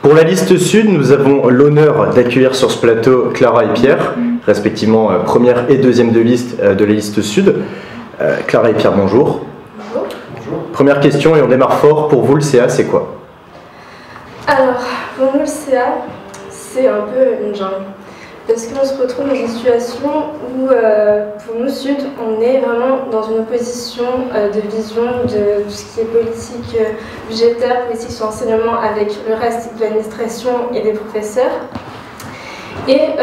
Pour la liste Sud, nous avons l'honneur d'accueillir sur ce plateau Clara et Pierre, respectivement première et deuxième de la liste Sud. Clara et Pierre, bonjour. Bonjour. Bonjour. Première question et on démarre fort. Pour vous, le CA, c'est quoi? Alors, pour nous, le CA, c'est un peu une jungle. Parce qu'on se retrouve dans une situation où, pour nous, Sud, on est vraiment dans une opposition de vision de tout ce qui est politique budgétaire, politique sur l'enseignement avec le reste de l'administration et des professeurs. Et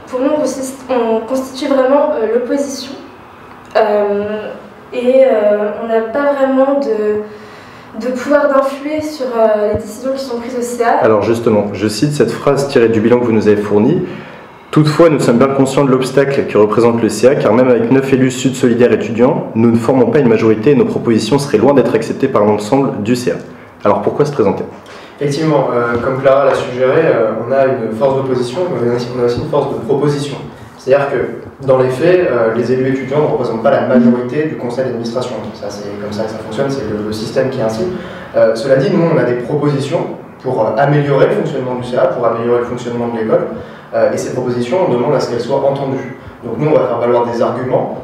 pour nous, on constitue vraiment l'opposition. On n'a pas vraiment de pouvoir d'influer sur les décisions qui sont prises au CA. Alors justement, je cite cette phrase tirée du bilan que vous nous avez fourni. Toutefois, nous sommes bien conscients de l'obstacle que représente le CA, car même avec 9 élus Sud Solidaires étudiants, nous ne formons pas une majorité et nos propositions seraient loin d'être acceptées par l'ensemble du CA. Alors pourquoi se présenter? Effectivement, comme Clara l'a suggéré, on a une force d'opposition, mais on a aussi une force de proposition. C'est-à-dire que, dans les faits, les élus étudiants ne représentent pas la majorité du conseil d'administration. Ça, c'est comme ça que ça fonctionne, c'est le système qui est ainsi. Cela dit, nous, on a des propositions pour améliorer le fonctionnement du CA, pour améliorer le fonctionnement de l'école. Et ces propositions, on demande à ce qu'elles soient entendues. Donc nous, on va faire valoir des arguments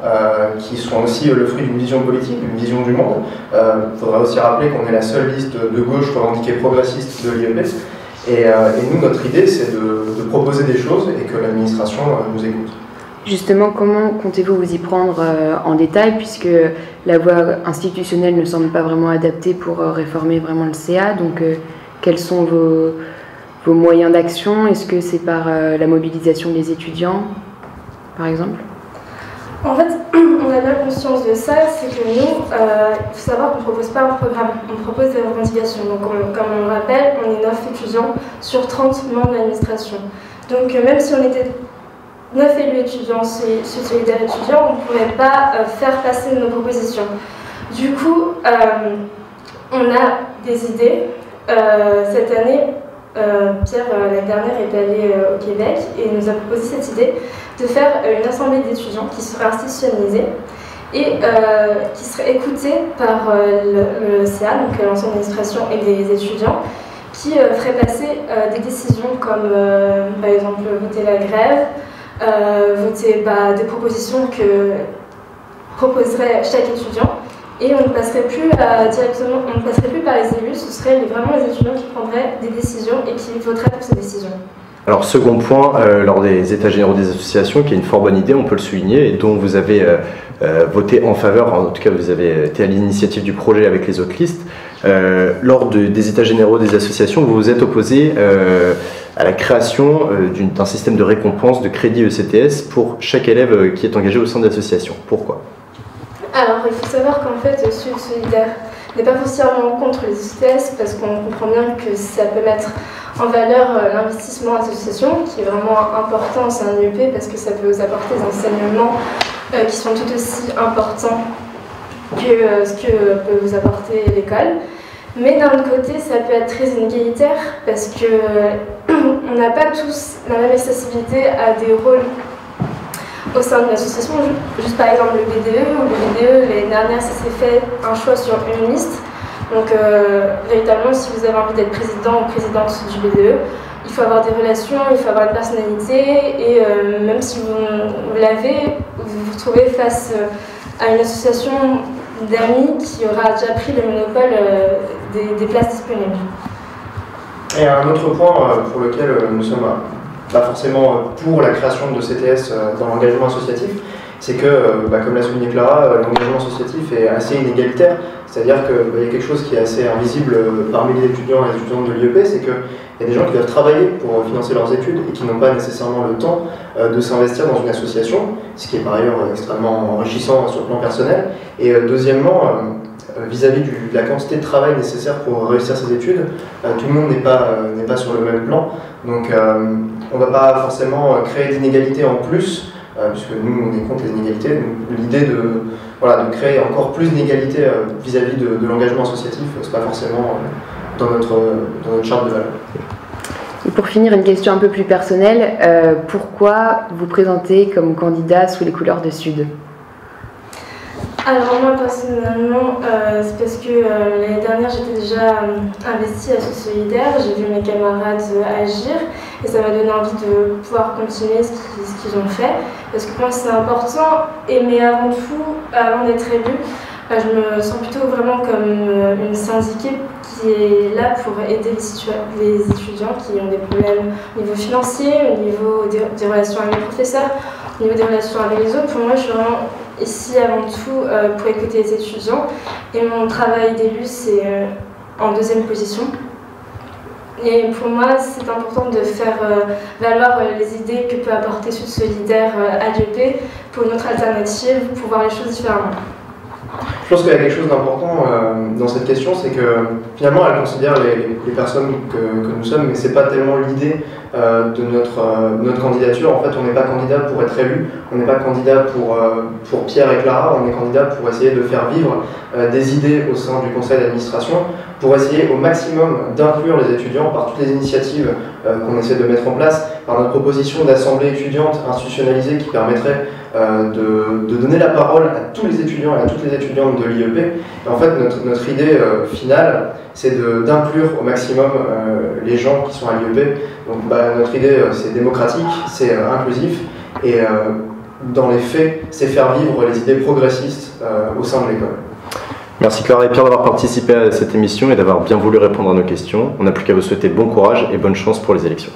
qui sont aussi le fruit d'une vision politique, d'une vision du monde. Il faudra aussi rappeler qu'on est la seule liste de gauche revendiquée progressiste de l'IEP. Et nous, notre idée, c'est de proposer des choses et que l'administration nous écoute. Justement, comment comptez-vous vous y prendre en détail, puisque la voie institutionnelle ne semble pas vraiment adaptée pour réformer vraiment le CA. Donc, quels sont vos moyens d'action? Est-ce que c'est par la mobilisation des étudiants, par exemple? En fait, on a bien conscience de ça, c'est que nous, il faut savoir qu'on ne propose pas un programme, on propose des revendications. Donc, comme on le rappelle, on est 9 étudiants sur 30 membres de l'administration. Donc, même si on était 9 élus étudiants, Sud Solidaires étudiants, on ne pourrait pas faire passer nos propositions. Du coup, on a des idées. Cette année, Pierre, l'année dernière, est allé au Québec et nous a proposé cette idée de faire une assemblée d'étudiants qui serait institutionnalisée et qui serait écoutée par le CA, donc l'ensemble de l'administration et des étudiants, qui ferait passer des décisions comme, par exemple, voter la grève, voter des propositions que proposerait chaque étudiant. Et on ne passerait plus directement, on ne passerait plus par les élus, ce seraient vraiment les étudiants qui prendraient des décisions et qui voteraient pour ces décisions. Alors second point, lors des états généraux des associations, qui est une fort bonne idée, on peut le souligner, et dont vous avez voté en faveur, en tout cas vous avez été à l'initiative du projet avec les autres listes. Lors des états généraux des associations, vous vous êtes opposé à la création d'un système de récompense de crédit ECTS pour chaque élève qui est engagé au sein de l'association. Pourquoi? Alors, il faut savoir qu'en fait, Sud Solidaire n'est pas forcément contre les ECTS parce qu'on comprend bien que ça peut mettre en valeur l'investissement en association, qui est vraiment important, c'est un IEP parce que ça peut vous apporter des enseignements qui sont tout aussi importants que ce que peut vous apporter l'école. Mais d'un autre côté, ça peut être très inégalitaire parce qu'on n'a pas tous la même accessibilité à des rôles au sein d'une association. Juste par exemple le BDE, ou le BDE, l'année dernière, ça s'est fait un choix sur une liste. Donc véritablement, si vous avez envie d'être président ou présidente du BDE, il faut avoir des relations, il faut avoir une personnalité, et même si vous l'avez, vous vous trouvez face à une association d'amis qui aura déjà pris le monopole des places disponibles. Et un autre point pour lequel nous sommes pas forcément pour la création de CTS dans l'engagement associatif, c'est que, comme l'a souligné Clara, l'engagement associatif est assez inégalitaire. C'est-à-dire qu'il y a quelque chose qui est assez invisible parmi les étudiants et les étudiantes de l'IEP, c'est qu'il y a des gens qui doivent travailler pour financer leurs études et qui n'ont pas nécessairement le temps de s'investir dans une association, ce qui est par ailleurs extrêmement enrichissant sur le plan personnel. Et deuxièmement, vis-à-vis de la quantité de travail nécessaire pour réussir ses études, tout le monde n'est pas sur le même plan. Donc on ne va pas forcément créer d'inégalités en plus, puisque nous on est contre les inégalités. L'idée de créer encore plus d'inégalités vis-à-vis de l'engagement associatif, c'est pas forcément dans notre charte de valeurs. Et pour finir, une question un peu plus personnelle. Pourquoi vous présentez comme candidat sous les couleurs de Sud? Alors moi personnellement, c'est parce que l'année dernière j'étais déjà investie à ce solidaire, j'ai vu mes camarades agir et ça m'a donné envie de pouvoir continuer ce qu'ils ont fait. Parce que moi c'est important, mais avant tout, avant d'être élue, je me sens plutôt vraiment comme une syndiquée qui est là pour aider les étudiants qui ont des problèmes au niveau financier, au niveau des relations avec les professeurs, au niveau des relations avec les autres. Pour moi je suis vraiment ici avant tout pour écouter les étudiants et mon travail d'élu c'est en deuxième position. Et pour moi c'est important de faire valoir les idées que peut apporter Sud Solidaire à l'UEP pour une autre alternative, pour voir les choses différemment. Je pense qu'il y a quelque chose d'important dans cette question, c'est que finalement elle considère les personnes que nous sommes, mais c'est pas tellement l'idée de notre candidature. En fait, on n'est pas candidat pour être élu, on n'est pas candidat pour Pierre et Clara, on est candidat pour essayer de faire vivre des idées au sein du conseil d'administration, pour essayer au maximum d'inclure les étudiants par toutes les initiatives qu'on essaie de mettre en place, par notre proposition d'assemblée étudiante institutionnalisée qui permettrait de donner la parole à tous les étudiants et à toutes les étudiantes de l'IEP. Et en fait, notre idée finale, c'est d'inclure au maximum les gens qui sont à l'IEP. Donc notre idée, c'est démocratique, c'est inclusif, et dans les faits, c'est faire vivre les idées progressistes au sein de l'école. Merci Clara et Pierre d'avoir participé à cette émission et d'avoir bien voulu répondre à nos questions. On n'a plus qu'à vous souhaiter bon courage et bonne chance pour les élections.